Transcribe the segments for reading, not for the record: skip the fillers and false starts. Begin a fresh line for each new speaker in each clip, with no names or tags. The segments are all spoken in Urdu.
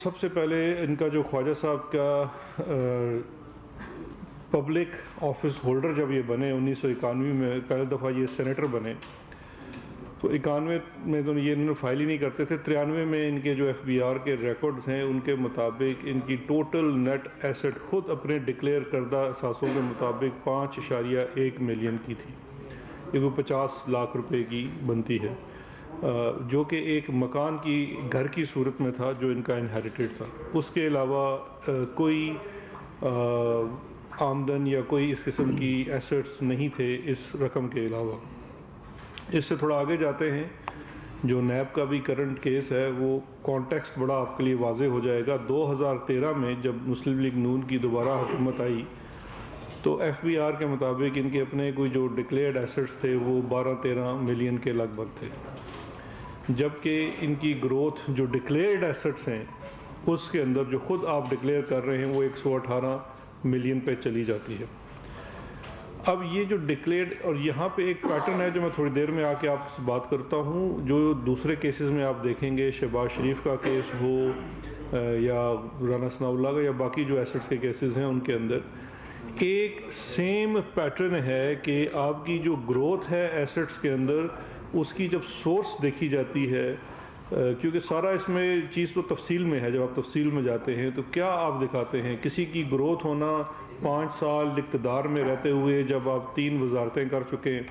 سب سے پہلے ان کا جو خواجہ صاحب کا پبلک آفس ہولڈر جب یہ بنے 1991 میں پہلی دفعہ یہ سینیٹر بنے، تو 91 میں تو یہ انہوں نے فائل ہی نہیں کرتے تھے۔ 93 میں ان کے جو ایف بی آر کے ریکارڈز ہیں ان کے مطابق ان کی ٹوٹل نیٹ ایسٹ خود اپنے ڈکلیئر کردہ اثاثوں کے مطابق 5.1 ملین کی تھی، یہ کوئی 50 لاکھ روپے کی بنتی ہے، جو کہ ایک مکان کی گھر کی صورت میں تھا جو ان کا انہیریٹڈ تھا۔ اس کے علاوہ کوئی آمدن یا کوئی اس قسم کی ایسٹس نہیں تھے اس رقم کے علاوہ۔ اس سے تھوڑا آگے جاتے ہیں، جو نیب کا بھی کرنٹ کیس ہے وہ کانٹیکسٹ بڑا آپ کے لیے واضح ہو جائے گا۔ 2013 میں جب مسلم لیگ نون کی دوبارہ حکومت آئی تو ایف بی آر کے مطابق ان کے اپنے کوئی جو ڈکلیئرڈ ایسٹس تھے وہ 12-13 ملین کے لگ بھگ تھے، جبکہ ان کی گروتھ جو ڈکلیئرڈ ایسٹس ہیں اس کے اندر جو خود آپ ڈکلیئر کر رہے ہیں وہ 118 ملین پہ چلی جاتی ہے۔ اب یہ جو ڈکلیئرڈ، اور یہاں پہ ایک پیٹرن ہے جو میں تھوڑی دیر میں آ کے آپ سے بات کرتا ہوں، جو دوسرے کیسز میں آپ دیکھیں گے، شہباز شریف کا کیس ہو یا رانا ثناء اللہ کا یا باقی جو ایسٹس کے کیسز ہیں، ان کے اندر ایک سیم پیٹرن ہے کہ آپ کی جو گروتھ ہے ایسٹس کے اندر، اس کی جب سورس دیکھی جاتی ہے، کیونکہ سارا اس میں چیز تو تفصیل میں ہے، جب آپ تفصیل میں جاتے ہیں تو کیا آپ دکھاتے ہیں کسی کی گروتھ ہونا 5 سال اقتدار میں رہتے ہوئے جب آپ 3 وزارتیں کر چکے ہیں،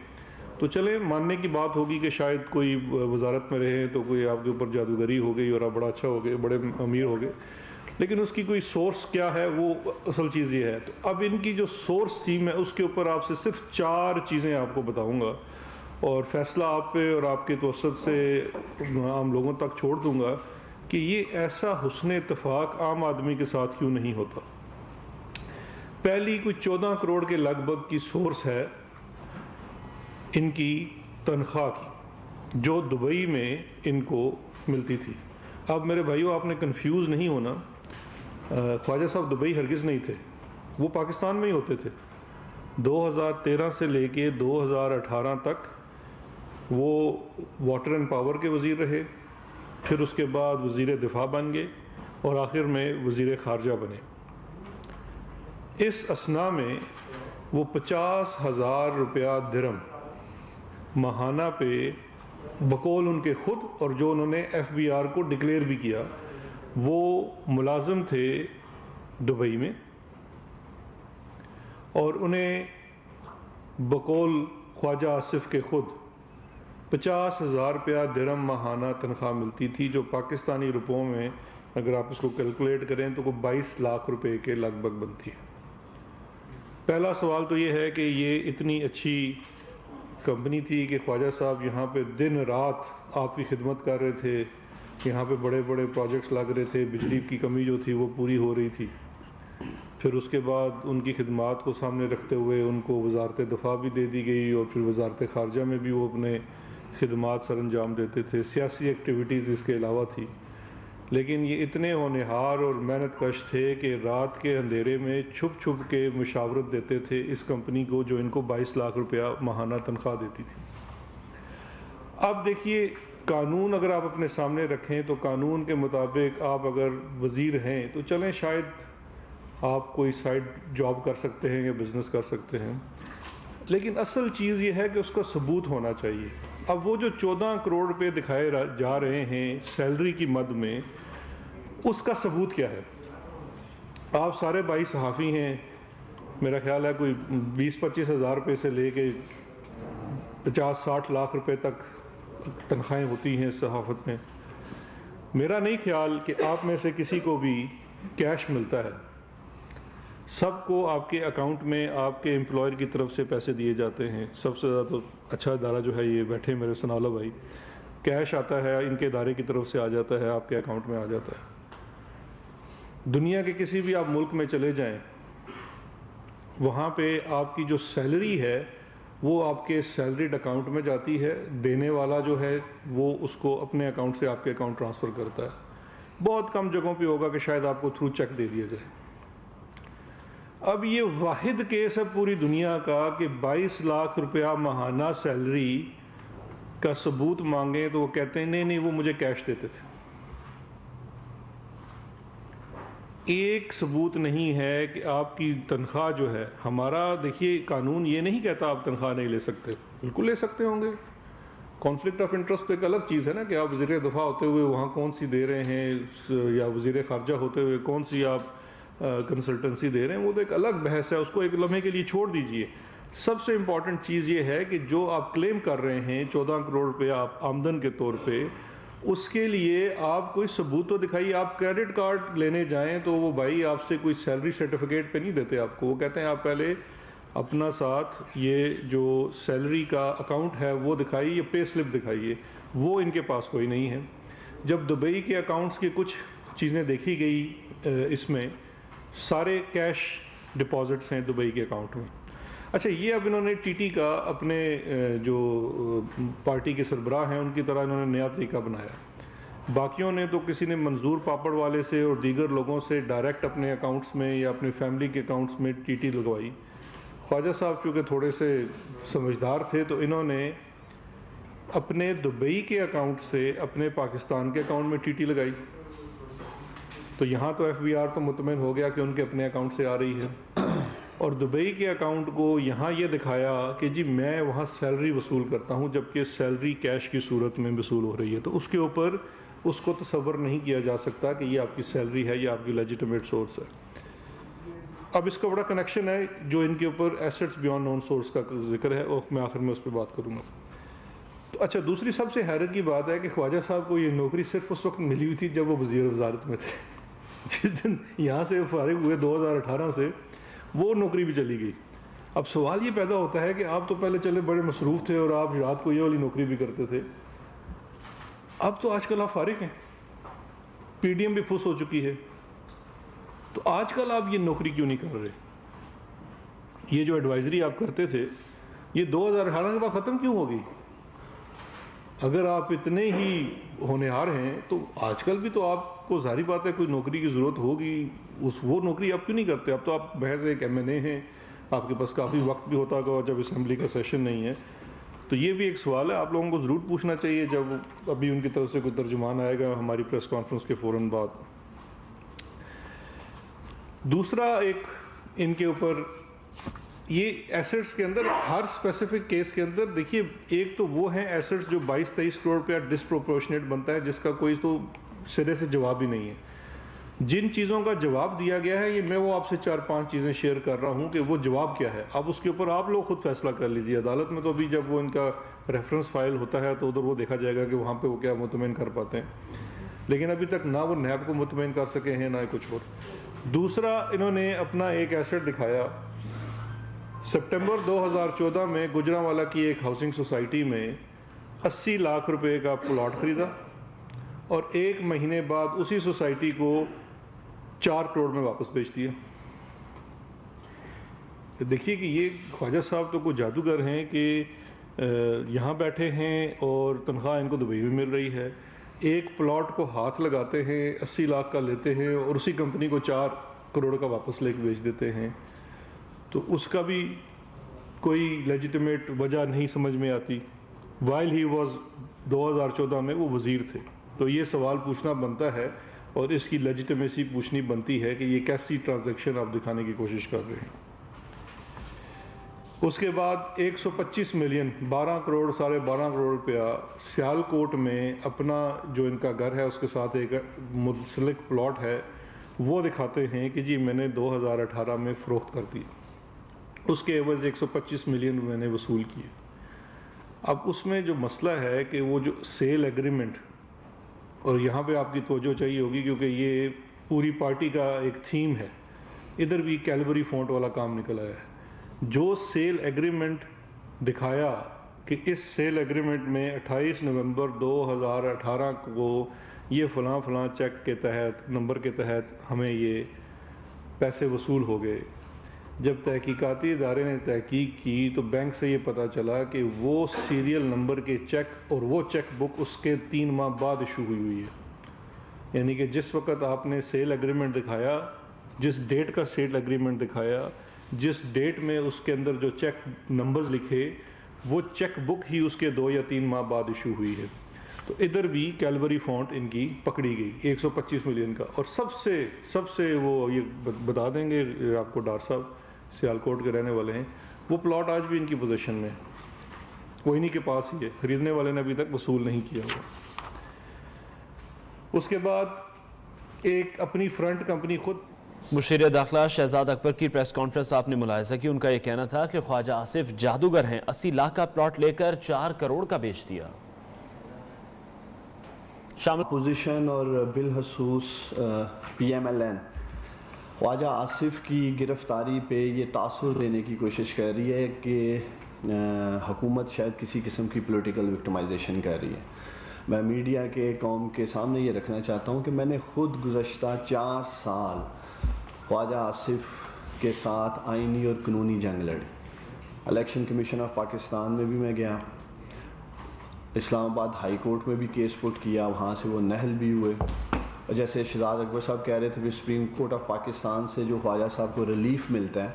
تو چلیں ماننے کی بات ہوگی کہ شاید کوئی وزارت میں رہے تو کوئی آپ کے اوپر جادوگری ہو گئی اور آپ بڑا اچھا ہو گئے، بڑے امیر ہو گئے، لیکن اس کی کوئی سورس کیا ہے، وہ اصل چیز یہ ہے۔ تو اب ان کی جو سورس تھی، میں اس کے اوپر آپ سے صرف 4 چیزیں آپ کو بتاؤں گا اور فیصلہ آپ پہ اور آپ کے توسط سے عام لوگوں تک چھوڑ دوں گا کہ یہ ایسا حسن اتفاق عام آدمی کے ساتھ کیوں نہیں ہوتا۔ پہلی کوئی 14 کروڑ کے لگ بھگ کی سورس ہے ان کی تنخواہ کی، جو دبئی میں ان کو ملتی تھی۔ اب میرے بھائیو، آپ نے کنفیوز نہیں ہونا، خواجہ صاحب دبئی ہرگز نہیں تھے، وہ پاکستان میں ہی ہوتے تھے۔ 2013 سے لے کے 2018 تک وہ واٹر اینڈ پاور کے وزیر رہے، پھر اس کے بعد وزیر دفاع بن گئے اور آخر میں وزیر خارجہ بنے۔ اس اثناء میں وہ 50,000 روپیہ درہم ماہانہ پہ بقول ان کے خود، اور جو انہوں نے ایف بی آر کو ڈکلیئر بھی کیا، وہ ملازم تھے دبئی میں، اور انہیں بقول خواجہ آصف کے خود 50,000 روپیہ درہم ماہانہ تنخواہ ملتی تھی، جو پاکستانی روپوں میں اگر آپ اس کو کیلکولیٹ کریں تو کوئی 22 لاکھ روپے کے لگ بھگ بنتی ہے۔ پہلا سوال تو یہ ہے کہ یہ اتنی اچھی کمپنی تھی کہ خواجہ صاحب یہاں پہ دن رات آپ کی خدمت کر رہے تھے، یہاں پہ بڑے بڑے پروجیکٹس لگ رہے تھے، بجلی کی کمی جو تھی وہ پوری ہو رہی تھی، پھر اس کے بعد ان کی خدمات کو سامنے رکھتے ہوئے ان کو وزارت دفاع بھی دے دی گئی، اور پھر وزارت خارجہ میں بھی وہ اپنے خدمات سر انجام دیتے تھے، سیاسی ایکٹیویٹیز اس کے علاوہ تھی۔ لیکن یہ اتنے ہونہار اور محنت کش تھے کہ رات کے اندھیرے میں چھپ چھپ کے مشاورت دیتے تھے اس کمپنی کو جو ان کو 22 لاکھ روپیہ ماہانہ تنخواہ دیتی تھی۔ اب دیکھیے، قانون اگر آپ اپنے سامنے رکھیں تو قانون کے مطابق آپ اگر وزیر ہیں تو چلیں شاید آپ کوئی سائڈ جاب کر سکتے ہیں یا بزنس کر سکتے ہیں، لیکن اصل چیز یہ ہے کہ اس کا ثبوت ہونا چاہیے۔ اب وہ جو 14 کروڑ روپے دکھائے جا رہے ہیں سیلری کی مد میں، اس کا ثبوت کیا ہے؟ آپ سارے بھائی صحافی ہیں، میرا خیال ہے کوئی 20-25 ہزار روپے سے لے کے 50-60 لاکھ روپے تک تنخواہیں ہوتی ہیں صحافت میں۔ میرا نہیں خیال کہ آپ میں سے کسی کو بھی کیش ملتا ہے، سب کو آپ کے اکاؤنٹ میں آپ کے امپلائر کی طرف سے پیسے دیے جاتے ہیں۔ سب سے زیادہ تو اچھا ادارہ جو ہے یہ بیٹھے میرے ثناء اللہ بھائی، کیش آتا ہے ان کے ادارے کی طرف سے آ جاتا ہے، آپ کے اکاؤنٹ میں آ جاتا ہے۔ دنیا کے کسی بھی آپ ملک میں چلے جائیں، وہاں پہ آپ کی جو سیلری ہے وہ آپ کے سیلریڈ اکاؤنٹ میں جاتی ہے، دینے والا جو ہے وہ اس کو اپنے اکاؤنٹ سے آپ کے اکاؤنٹ ٹرانسفر کرتا ہے۔ بہت کم جگہوں پہ ہوگا کہ شاید آپ کو تھرو چیک دے دیا جائے۔ اب یہ واحد کیس ہے پوری دنیا کا کہ 22 لاکھ روپیہ ماہانہ سیلری کا ثبوت مانگیں تو وہ کہتے ہیں نہیں وہ مجھے کیش دیتے تھے۔ ایک ثبوت نہیں ہے کہ آپ کی تنخواہ جو ہے، ہمارا دیکھیے قانون یہ نہیں کہتا آپ تنخواہ نہیں لے سکتے، بالکل لے سکتے ہوں گے. کانفلکٹ آف انٹرسٹ تو ایک الگ چیز ہے نا کہ آپ وزیر دفاع ہوتے ہوئے وہاں کون سی دے رہے ہیں، یا وزیر خارجہ ہوتے ہوئے کون سی آپ کنسلٹنسی دے رہے ہیں، وہ تو ایک الگ بحث ہے، اس کو ایک لمحے کے لیے چھوڑ دیجئے. سب سے امپورٹنٹ چیز یہ ہے کہ جو آپ کلیم کر رہے ہیں 14 کروڑ روپے آپ آمدن کے طور پہ، اس کے لیے آپ کوئی ثبوت تو دکھائیے. آپ کریڈٹ کارڈ لینے جائیں تو وہ بھائی آپ سے کوئی سیلری سرٹیفکیٹ پہ نہیں دیتے آپ کو، وہ کہتے ہیں آپ پہلے اپنا ساتھ یہ جو سیلری کا اکاؤنٹ ہے وہ دکھائیے، یا پے سلپ دکھائیے. وہ ان کے پاس کوئی نہیں ہے. جب دبئی کے اکاؤنٹس کی کچھ چیزیں دیکھی گئی، اس میں سارے کیش ڈپازٹس ہیں دبئی کے اکاؤنٹ میں. اچھا، یہ اب انہوں نے ٹی ٹی کا اپنے جو پارٹی کے سربراہ ہیں ان کی طرح انہوں نے نیا طریقہ بنایا. باقیوں نے تو کسی نے منظور پاپڑ والے سے اور دیگر لوگوں سے ڈائریکٹ اپنے اکاؤنٹس میں یا اپنی فیملی کے اکاؤنٹس میں ٹی ٹی لگوائی. خواجہ صاحب چونکہ تھوڑے سے سمجھدار تھے تو انہوں نے اپنے دبئی کے اکاؤنٹ سے اپنے پاکستان کے اکاؤنٹ میں ٹی ٹی لگائی. تو یہاں تو ایف بی آر تو مطمئن ہو گیا کہ ان کے اپنے اکاؤنٹ سے آ رہی ہے، اور دبئی کے اکاؤنٹ کو یہاں یہ دکھایا کہ جی میں وہاں سیلری وصول کرتا ہوں، جبکہ سیلری کیش کی صورت میں وصول ہو رہی ہے. تو اس کے اوپر اس کو تصور نہیں کیا جا سکتا کہ یہ آپ کی سیلری ہے، یہ آپ کی لیجیٹمیٹ سورس ہے. اب اس کا بڑا کنیکشن ہے جو ان کے اوپر ایسٹس بیانڈ نون سورس کا ذکر ہے، اور میں آخر میں اس پہ بات کروں گا. تو اچھا، دوسری سب سے حیرت کی بات ہے کہ خواجہ صاحب کو یہ نوکری صرف اس وقت ملی ہوئی تھی جب وہ وزیر وزارت میں تھے. جس دن یہاں سے فارغ ہوئے 2018 سے، وہ نوکری بھی چلی گئی. اب سوال یہ پیدا ہوتا ہے کہ آپ تو پہلے چلے بڑے مصروف تھے اور آپ رات کو یہ والی نوکری بھی کرتے تھے، اب تو آج کل آپ فارغ ہیں، پی ڈی ایم بھی پھس ہو چکی ہے، تو آج کل آپ یہ نوکری کیوں نہیں کر رہے؟ یہ جو ایڈوائزری آپ کرتے تھے یہ 2018 کے بعد ختم کیوں ہو گئی؟ اگر آپ اتنے ہی ہونہار ہیں تو آج کل بھی تو آپ کو ظاہری بات ہے کوئی نوکری کی ضرورت ہوگی، وہ نوکری آپ کیوں نہیں کرتے؟ اب تو آپ محض ایک ایم این اے ہیں، آپ کے پاس کافی وقت بھی ہوتا ہوگا جب اسمبلی کا سیشن نہیں ہے. تو یہ بھی ایک سوال ہے آپ لوگوں کو ضرور پوچھنا چاہیے جب ابھی ان کی طرف سے کوئی ترجمان آئے گا ہماری پریس کانفرنس کے فوراً بعد. دوسرا ایک ان کے اوپر یہ ایسٹس کے اندر ہر اسپیسیفک کیس کے اندر دیکھیے، ایک تو وہ ہیں ایسٹس جو 22-23 کروڑ روپیہ ڈسپروپورشنیٹ بنتا ہے، جس کا کوئی تو سرے سے جواب ہی نہیں ہے. جن چیزوں کا جواب دیا گیا ہے یہ میں وہ آپ سے 4-5 چیزیں شیئر کر رہا ہوں کہ وہ جواب کیا ہے. اب اس کے اوپر آپ لوگ خود فیصلہ کر لیجیے. عدالت میں تو ابھی جب وہ ان کا ریفرنس فائل ہوتا ہے تو ادھر وہ دیکھا جائے گا کہ وہاں پہ وہ کیا مطمئن کر پاتے ہیں، لیکن ابھی تک نہ وہ نیب کو مطمئن کر سکے ہیں نہ کچھ اور. دوسرا، انہوں نے اپنا ایک ایسٹ دکھایا. سپٹمبر 2014 میں گجرانوالہ کی ایک ہاؤسنگ سوسائٹی میں 80 لاکھ روپے کا پلاٹ خریدا، اور 1 مہینے بعد اسی سوسائٹی کو 4 کروڑ میں واپس بیچ دیا. دیکھیے کہ یہ خواجہ صاحب تو کوئی جادوگر ہیں کہ یہاں بیٹھے ہیں اور تنخواہ ان کو دبئی میں مل رہی ہے. ایک پلاٹ کو ہاتھ لگاتے ہیں، 80 لاکھ کا لیتے ہیں اور اسی کمپنی کو 4 کروڑ کا واپس لے کے بیچ دیتے ہیں. تو اس کا بھی کوئی لیجیٹمیٹ وجہ نہیں سمجھ میں آتی. وائل ہی واز 2014 میں وہ وزیر تھے. تو یہ سوال پوچھنا بنتا ہے اور اس کی لیجیٹمیسی پوچھنی بنتی ہے کہ یہ کیسی ٹرانزیکشن آپ دکھانے کی کوشش کر رہے ہیں. اس کے بعد 125 ملین 12 کروڑ 12.5 کروڑ روپیہ سیال کوٹ میں اپنا جو ان کا گھر ہے اس کے ساتھ ایک منسلک پلاٹ ہے وہ دکھاتے ہیں کہ جی میں نے 2018 میں فروخت کر دی. اس کے عوض 125 ملین میں نے وصول کیے. اب اس میں جو مسئلہ ہے کہ وہ جو سیل ایگریمنٹ، اور یہاں پہ آپ کی توجہ چاہیے ہوگی کیونکہ یہ پوری پارٹی کا ایک تھیم ہے، ادھر بھی کیلبری فونٹ والا کام نکل آیا ہے. جو سیل ایگریمنٹ دکھایا کہ اس سیل ایگریمنٹ میں 28 نومبر 2018 کو یہ فلاں فلاں چیک کے تحت نمبر کے تحت ہمیں یہ پیسے وصول ہو گئے. جب تحقیقاتی ادارے نے تحقیق کی تو بینک سے یہ پتہ چلا کہ وہ سیریل نمبر کے چیک اور وہ چیک بک اس کے 3 ماہ بعد ایشو ہوئی ہے. یعنی کہ جس وقت آپ نے سیل ایگریمنٹ دکھایا، جس ڈیٹ کا سیل ایگریمنٹ دکھایا، جس ڈیٹ میں اس کے اندر جو چیک نمبرز لکھے، وہ چیک بک ہی اس کے 2 یا 3 ماہ بعد ایشو ہوئی ہے. تو ادھر بھی کیلوری فونٹ ان کی پکڑی گئی 125 ملین کا. اور سب سے وہ یہ بتا دیں گے آپ کو، ڈار صاحب سیالکوٹ کے رہنے والے ہیں، وہ پلاٹ آج بھی ان کی پوزیشن میں، وہ انہی کے پاس ہی ہے، خریدنے والے نے ابھی تک وصول نہیں کیا ہوا. اس کے بعد ایک اپنی فرنٹ کمپنی خود.
مشیر داخلہ شہزاد اکبر کی پریس کانفرنس آپ نے ملاحظہ کی، ان کا یہ کہنا تھا کہ خواجہ آصف جادوگر ہیں، 80 لاکھ کا پلاٹ لے کر 4 کروڑ کا بیچ دیا. شامل
اپوزیشن اور بالخصوص پی ایم ایل این خواجہ آصف کی گرفتاری پہ یہ تاثر دینے کی کوشش کر رہی ہے کہ حکومت شاید کسی قسم کی پولیٹیکل وکٹمائزیشن کر رہی ہے. میں میڈیا کے قوم کے سامنے یہ رکھنا چاہتا ہوں کہ میں نے خود گزشتہ 4 سال خواجہ آصف کے ساتھ آئینی اور قانونی جنگ لڑی. الیکشن کمیشن آف پاکستان میں بھی میں گیا، اسلام آباد ہائی کورٹ میں بھی کیس پٹ کیا، وہاں سے وہ نہل بھی ہوئے. اور جیسے شہزاد اکبر صاحب کہہ رہے تھے کہ سپریم کورٹ آف پاکستان سے جو خواجہ صاحب کو ریلیف ملتا ہے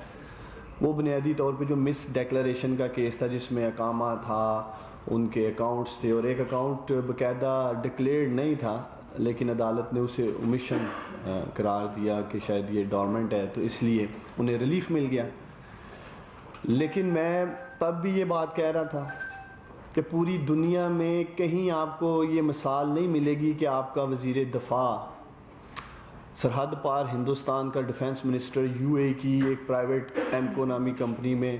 وہ بنیادی طور پہ جو مس ڈیکلریشن کا کیس تھا جس میں اقامہ تھا، ان کے اکاؤنٹس تھے، اور ایک اکاؤنٹ باقاعدہ ڈکلیئرڈ نہیں تھا لیکن عدالت نے اسے اومیشن قرار دیا کہ شاید یہ ڈورمنٹ ہے، تو اس لیے انہیں ریلیف مل گیا. لیکن میں تب بھی یہ بات کہہ رہا تھا کہ پوری دنیا میں کہیں آپ کو یہ مثال نہیں ملے گی کہ آپ کا وزیر دفاع سرحد پار ہندوستان کا ڈیفنس منسٹر یو اے کی ایک پرائیویٹ ایمکو نامی کمپنی میں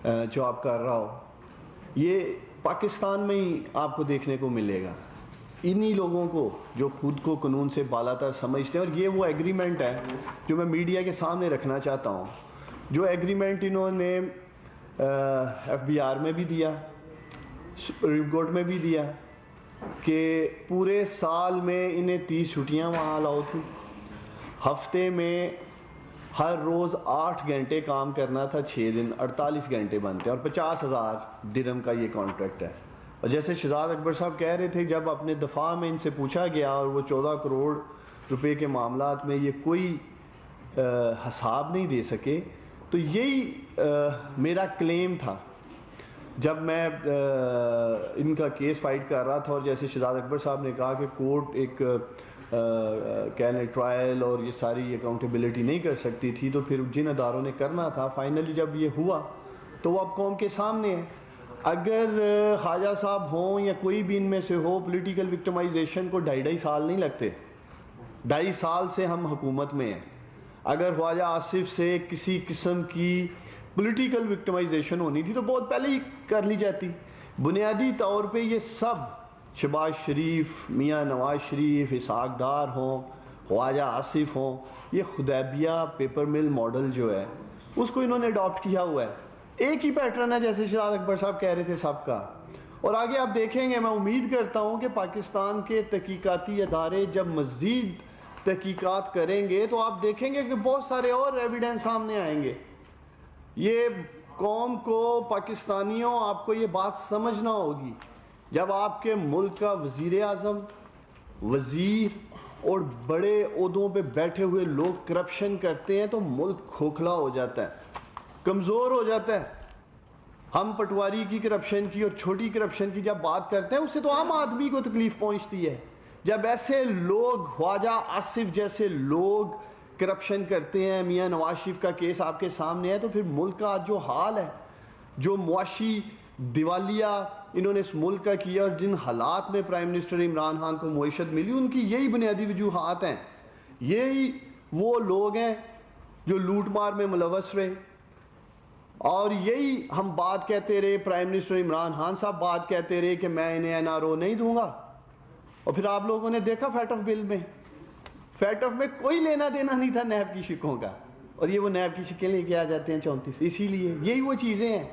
جاب کر رہا ہو. یہ پاکستان میں ہی آپ کو دیکھنے کو ملے گا. انہی لوگوں کو جو خود کو قانون سے بالا تر سمجھتے ہیں، اور یہ وہ ایگریمنٹ ہے جو میں میڈیا کے سامنے رکھنا چاہتا ہوں، جو ایگریمنٹ انہوں نے ایف بی آر میں بھی دیا، سپریم کورٹ میں بھی دیا، کہ پورے سال میں انہیں 30 چھٹیاں وہاں الاؤ تھی، ہفتے میں ہر روز 8 گھنٹے کام کرنا تھا، 6 دن 48 گھنٹے بنتے ہیں، اور 50,000 درہم کا یہ کانٹریکٹ ہے. اور جیسے شہزاد اکبر صاحب کہہ رہے تھے، جب اپنے دفاع میں ان سے پوچھا گیا اور وہ 14 کروڑ روپے کے معاملات میں یہ کوئی حساب نہیں دے سکے، تو یہی میرا کلیم تھا جب میں ان کا کیس فائٹ کر رہا تھا. اور جیسے شہزاد اکبر صاحب نے کہا کہ کورٹ ایک کہہ لیں ٹرائل اور یہ ساری اکاؤنٹیبلٹی نہیں کر سکتی تھی، تو پھر جن اداروں نے کرنا تھا فائنلی جب یہ ہوا تو وہ اب قوم کے سامنے ہے. اگر خواجہ صاحب ہوں یا کوئی بھی ان میں سے ہو، پولیٹیکل وکٹمائزیشن کو 2.5 سال نہیں لگتے. 2.5 سال سے ہم حکومت میں ہیں. اگر خواجہ آصف سے کسی قسم کی پولیٹیکل وکٹمائزیشن ہونی تھی تو بہت پہلے ہی کر لی جاتی. بنیادی طور پہ یہ سب شہباز شریف، میاں نواز شریف، اسحاق ڈار ہوں، خواجہ آصف ہوں، یہ حدیبیہ پیپر مل ماڈل جو ہے اس کو انہوں نے اڈاپٹ کیا ہوا ہے. ایک ہی پیٹرن ہے جیسے شہزاد اکبر صاحب کہہ رہے تھے سب کا. اور آگے آپ دیکھیں گے، میں امید کرتا ہوں کہ پاکستان کے تحقیقاتی ادارے جب مزید تحقیقات کریں گے تو آپ دیکھیں گے کہ بہت سارے اور ایویڈنس سامنے آئیں گے. یہ قوم کو، پاکستانیوں، آپ کو یہ بات سمجھنا ہوگی، جب آپ کے ملک کا وزیر اعظم، وزیر اور بڑے عہدوں پہ بیٹھے ہوئے لوگ کرپشن کرتے ہیں تو ملک کھوکھلا ہو جاتا ہے، کمزور ہو جاتا ہے. ہم پٹواری کی کرپشن کی اور چھوٹی کرپشن کی جب بات کرتے ہیں اس سے تو عام آدمی کو تکلیف پہنچتی ہے. جب ایسے لوگ، خواجہ آصف جیسے لوگ کرپشن کرتے ہیں، میاں نواز شریف کا کیس آپ کے سامنے ہے، تو پھر ملک کا جو حال ہے، جو معاشی دیوالیہ انہوں نے اس ملک کا کیا اور جن حالات میں پرائم منسٹر عمران خان کو معیشت ملی، ان کی یہی بنیادی وجوہات ہیں. یہی وہ لوگ ہیں جو لوٹ مار میں ملوث رہے، اور یہی ہم بات کہتے رہے، پرائم منسٹر عمران خان صاحب بات کہتے رہے کہ میں انہیں این آر او نہیں دوں گا. اور پھر آپ لوگوں نے دیکھا فیٹ آف بل میں، فیٹ آف میں کوئی لینا دینا نہیں تھا نیب کی شکوں کا، اور یہ وہ نیب کی شکیں لے کے آ جاتے ہیں 34. اسی لیے یہی وہ چیزیں ہیں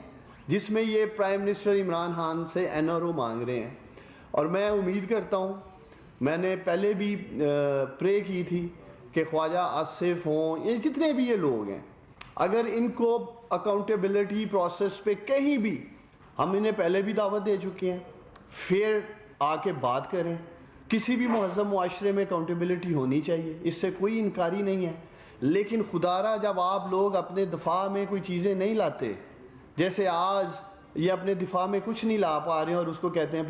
جس میں یہ پرائم منسٹر عمران خان سے این آر او مانگ رہے ہیں. اور میں امید کرتا ہوں، میں نے پہلے بھی پرے کی تھی کہ خواجہ آصف ہوں، یہ جتنے بھی یہ لوگ ہیں، اگر ان کو اکاؤنٹیبلٹی پروسیس پہ کہیں بھی، ہم انہیں پہلے بھی دعوت دے چکے ہیں، پھر آ کے بات کریں. کسی بھی مہذب معاشرے میں اکاؤنٹیبلٹی ہونی چاہیے، اس سے کوئی انکاری نہیں ہے. لیکن خدا را جب آپ لوگ اپنے دفاع میں کوئی چیزیں نہیں لاتے، جیسے آج یہ اپنے دفاع میں کچھ نہیں لا پا رہے ہیں اور اس کو کہتے ہیں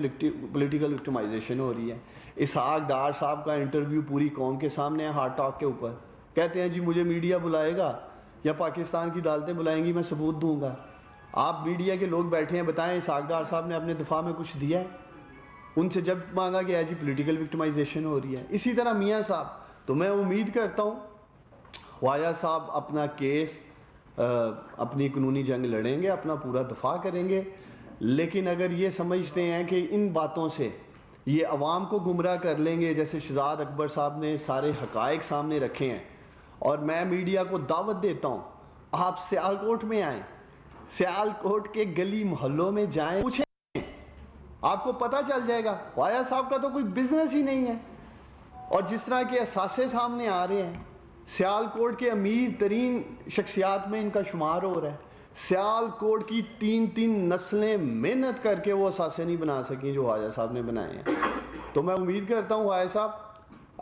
پولیٹیکل وکٹمائزیشن ہو رہی ہے. اسحاق ڈار صاحب کا انٹرویو پوری قوم کے سامنے ہے ہارٹ ٹاک کے اوپر, کہتے ہیں جی مجھے میڈیا بلائے گا یا پاکستان کی عدالتیں بلائیں گی, میں ثبوت دوں گا. آپ میڈیا کے لوگ بیٹھے ہیں, بتائیں اسحاق ڈار صاحب نے اپنے دفاع میں کچھ دیا ہے؟ ان سے جب مانگا گیا جی پولیٹیکل وکٹمائزیشن ہو رہی ہے. اسی طرح میاں صاحب, تو میں امید کرتا ہوں خواجہ صاحب اپنا کیس اپنی قانونی جنگ لڑیں گے, اپنا پورا دفاع کریں گے, لیکن اگر یہ سمجھتے ہیں کہ ان باتوں سے یہ عوام کو گمراہ کر لیں گے, جیسے شہزاد اکبر صاحب نے سارے حقائق سامنے رکھے ہیں, اور میں میڈیا کو دعوت دیتا ہوں آپ سیالکوٹ میں آئیں, سیالکوٹ کے گلی محلوں میں جائیں, پوچھیں, آپ کو پتہ چل جائے گا خواجہ صاحب کا تو کوئی بزنس ہی نہیں ہے. اور جس طرح کے اثاثے سامنے آ رہے ہیں, سیالکوٹ کے امیر ترین شخصیات میں ان کا شمار ہو رہا ہے. سیالکوٹ کی 3 نسلیں محنت کر کے وہ اثاثے نہیں بنا سکیں جو خواجہ صاحب نے بنائے ہیں. تو میں امید کرتا ہوں خواجہ صاحب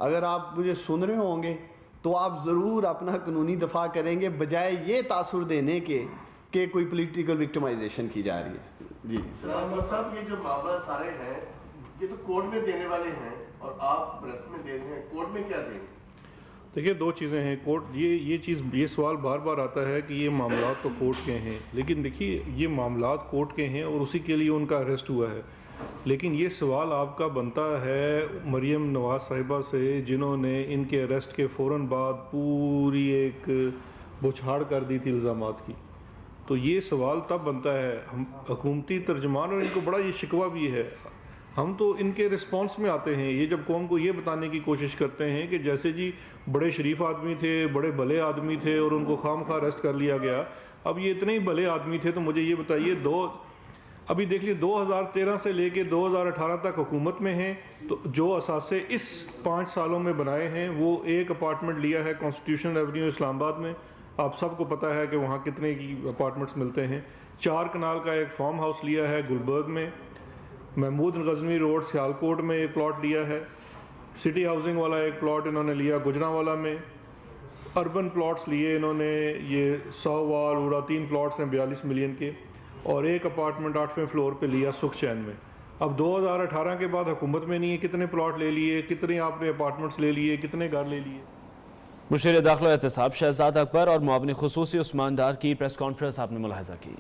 اگر آپ مجھے سن رہے ہوں گے تو آپ ضرور اپنا قانونی دفاع کریں گے, بجائے یہ تاثر دینے کے کہ کوئی پولیٹیکل وکٹمائزیشن کی جا رہی ہے. جی
محمد صاحب, یہ جو معاملہ سارے ہیں یہ تو کورٹ میں دینے والے ہیں اور آپ پریس میں دے رہے ہیں, کورٹ میں کیا دیں گے؟
دیکھیے 2 چیزیں ہیں. کورٹ یہ سوال بار بار آتا ہے کہ یہ معاملات تو کورٹ کے ہیں, لیکن دیکھیے یہ معاملات کورٹ کے ہیں اور اسی کے لیے ان کا اریسٹ ہوا ہے. لیکن یہ سوال آپ کا بنتا ہے مریم نواز صاحبہ سے, جنہوں نے ان کے اریسٹ کے فوراً بعد پوری ایک بچھاڑ کر دی تھی الزامات کی. تو یہ سوال تب بنتا ہے, ہم حکومتی ترجمان, اور ان کو بڑا یہ شکوہ بھی ہے, ہم تو ان کے رسپانس میں آتے ہیں. یہ جب قوم کو یہ بتانے کی کوشش کرتے ہیں کہ جیسے جی بڑے شریف آدمی تھے, بڑے بھلے آدمی تھے اور ان کو خام خواہ اریسٹ کر لیا گیا, اب یہ اتنے ہی بھلے آدمی تھے تو مجھے یہ بتائیے ابھی دیکھ لیے 2013 سے لے کے 2018 تک حکومت میں ہیں, تو جو اثاثے اس 5 سالوں میں بنائے ہیں, وہ ایک اپارٹمنٹ لیا ہے کانسٹیٹیوشن ایونیو اسلام آباد میں, آپ سب کو پتہ ہے کہ وہاں کتنے کی اپارٹمنٹس ملتے ہیں. 4 کنال کا ایک فارم ہاؤس لیا ہے گلبرگ میں, محمود غزنوی روڈ سیالکوٹ میں ایک پلاٹ لیا ہے, سٹی ہاؤسنگ والا ایک پلاٹ انہوں نے لیا گجرانوالا میں, اربن پلاٹس لیے انہوں نے, یہ 100 وال اڑا 3 پلاٹس ہیں 42 ملین کے, اور ایک اپارٹمنٹ 8ویں فلور پہ لیا سکھ چین میں. اب 2018 کے بعد حکومت میں نہیں ہے, کتنے پلاٹ لے لیے, کتنے آپ نے اپارٹمنٹس لے لیے, کتنے گھر لے لیے.
مشیر داخلہ احتساب شہزاد اکبر اور معاون خصوصی عثمان ڈار کی پریس کانفرنس آپ نے ملاحظہ کی.